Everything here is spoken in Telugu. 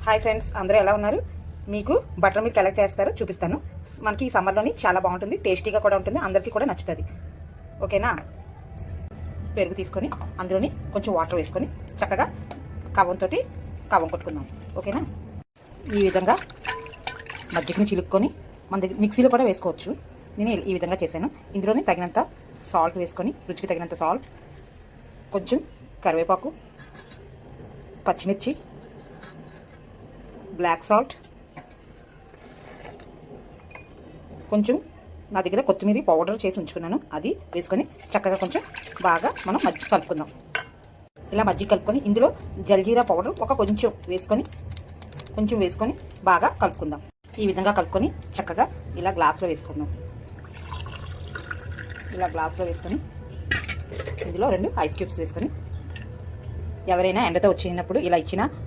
హాయ్ ఫ్రెండ్స్, అందరూ ఎలా ఉన్నారు? మీకు బటర్ మిల్క్ ఎలా చేస్తారో చూపిస్తాను. మనకి ఈ సమ్మర్లోని చాలా బాగుంటుంది, టేస్టీగా కూడా ఉంటుంది, అందరికీ కూడా నచ్చుతుంది. ఓకేనా? పెరుగు తీసుకొని అందులోని కొంచెం వాటర్ వేసుకొని చక్కగా కవ్వం కొట్టుకుందాం. ఓకేనా? ఈ విధంగా మజ్జిగని చిలుక్కొని మన దగ్గర మిక్సీలో కూడా వేసుకోవచ్చు. నేను ఈ విధంగా చేశాను. ఇందులోని తగినంత సాల్ట్ వేసుకొని, రుచికి తగినంత సాల్ట్, కొంచెం కరివేపాకు, పచ్చిమిర్చి, బ్లాక్ సాల్ట్, కొంచెం నా దగ్గర కొత్తిమీర పౌడర్ చేసి ఉంచుకున్నాను, అది వేసుకొని చక్కగా కొంచెం బాగా మనం మజ్జిగ కలుపుకుందాం. ఇలా మజ్జిగ కలుపుకొని ఇందులో జల్జీరా పౌడర్ కొంచెం వేసుకొని బాగా కలుపుకుందాం. ఈ విధంగా కలుపుకొని చక్కగా ఇలా గ్లాస్లో వేసుకుందాం. ఇలా గ్లాస్లో వేసుకొని ఇందులో 2 ఐస్ క్యూబ్స్ వేసుకొని, ఎవరైనా ఎండతో వచ్చినప్పుడు ఇలా ఇచ్చిన